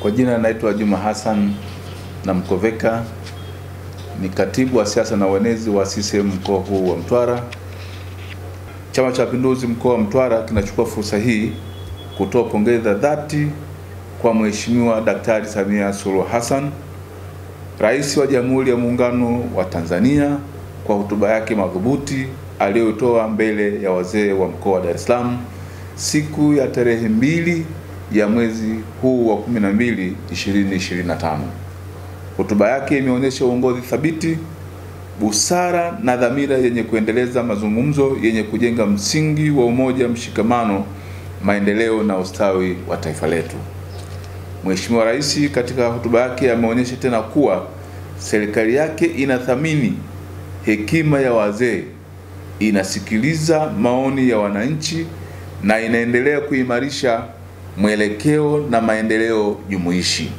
Kwa jina naitwa Juma Hassan na Mkoveka, ni katibu wa siasa na uenezi wa CCM mkoa huu wa Mtwara. Chama cha Mapinduzi mkoa wa Mtwara kinachukua fursa hii kutoa pongezi za dhati kwa Mheshimiwa Daktari Samia Suluhu Hassan, Rais wa Jamhuri ya Muungano wa Tanzania, kwa hotuba yake madhubuti aliyotoa mbele ya wazee wa mkoa wa Dar es Salaam siku ya tarehe 2 ya mwezi huu wa 12 2025. Hotuba yake imeonyesha uongozi thabiti, busara na dhamira yenye kuendeleza mazungumzo yenye kujenga msingi wa umoja, mshikamano, maendeleo na ustawi wa taifa letu. Mheshimiwa Rais katika hotuba yake ameonyesha tena kuwa serikali yake inathamini hekima ya wazee, inasikiliza maoni ya wananchi na inaendelea kuimarisha mwelekeo na maendeleo jumuishi.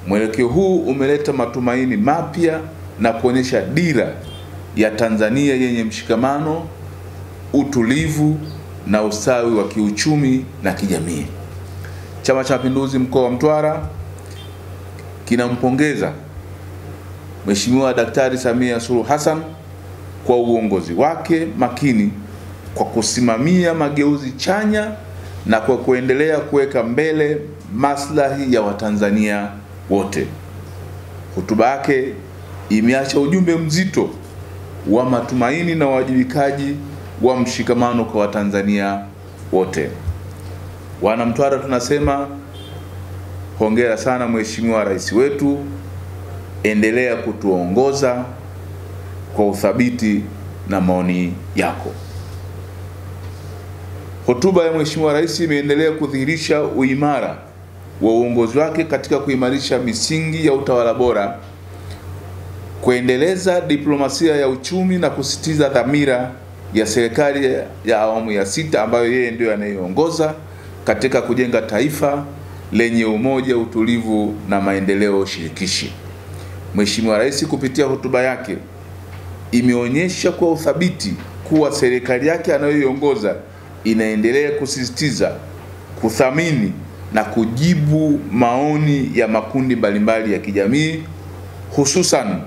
Mwelekeo huu umeleta matumaini mapya na kuonyesha dira ya Tanzania yenye mshikamano, utulivu na ustawi wa kiuchumi na kijamii. Chama cha Mapinduzi mkoa wa Mtwara kinampongeza Mheshimiwa Daktari Samia Suluhu Hassan kwa uongozi wake makini, kwa kusimamia mageuzi chanya na kwa kuendelea kuweka mbele maslahi ya Watanzania wote. Hotuba yake imeacha ujumbe mzito wa matumaini na uwajibikaji wa mshikamano kwa Watanzania wote. Wana Mtwara tunasema hongera sana Mheshimiwa Rais wetu, endelea kutuongoza kwa uthabiti na maoni yako. Hotuba ya Mheshimiwa Rais imeendelea kudhihirisha uimara wa uongozi wake katika kuimarisha misingi ya utawala bora, kuendeleza diplomasia ya uchumi na kusisitiza dhamira ya serikali ya awamu ya 6 ambayo yeye ndio anayeongoza katika kujenga taifa lenye umoja, utulivu na maendeleo shirikishi. Mheshimiwa Rais kupitia hotuba yake imeonyesha kwa uthabiti kuwa serikali yake anayoiongoza inaendelea kusisitiza, kuthamini na kujibu maoni ya makundi mbalimbali ya kijamii, hususan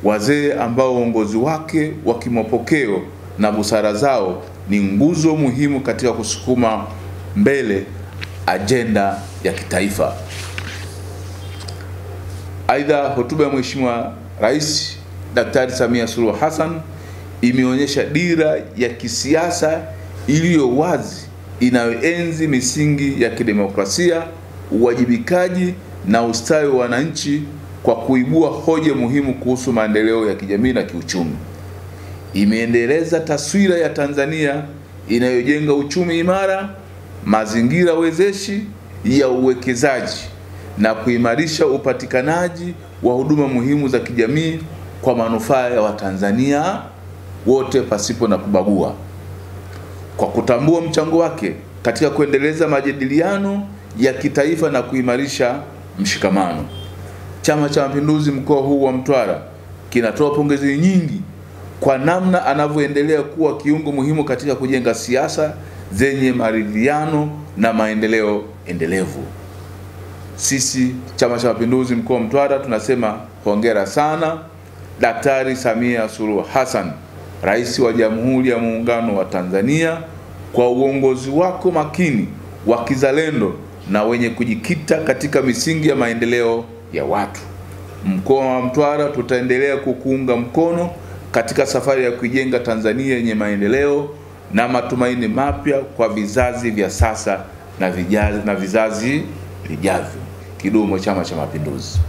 wazee ambao uongozi wake wa kimapokeo na busara zao ni nguzo muhimu katika kusukuma mbele ajenda ya kitaifa. Aidha, hotuba ya Mheshimiwa Rais Daktari Samia Suluhu Hassan imeonyesha dira ya kisiasa iliyo wazi, inayoenzi misingi ya kidemokrasia, uwajibikaji na ustawi wa wananchi, kwa kuibua hoja muhimu kuhusu maendeleo ya kijamii na kiuchumi. Imeendeleza taswira ya Tanzania inayojenga uchumi imara, mazingira wezeshi ya uwekezaji na kuimarisha upatikanaji wa huduma muhimu za kijamii kwa manufaa ya Watanzania wote pasipo na kubagua. Kwa kutambua mchango wake katika kuendeleza majadiliano ya kitaifa na kuimarisha mshikamano, Chama cha Mapinduzi mkoa huu wa Mtwara kinatoa pongezi nyingi kwa namna anavyoendelea kuwa kiungo muhimu katika kujenga siasa zenye maridhiano na maendeleo endelevu. Sisi Chama cha Mapinduzi mkoa wa Mtwara tunasema hongera sana Daktari Samia Suluhu Hassan, Rais wa Jamhuri ya Muungano wa Tanzania, kwa uongozi wako makini, wa kizalendo na wenye kujikita katika misingi ya maendeleo ya watu. Mkoa wa Mtwara tutaendelea kukuunga mkono katika safari ya kujenga Tanzania yenye maendeleo na matumaini mapya kwa vizazi vya sasa na vizazi vijavyo. Kidumu Chama cha Mapinduzi!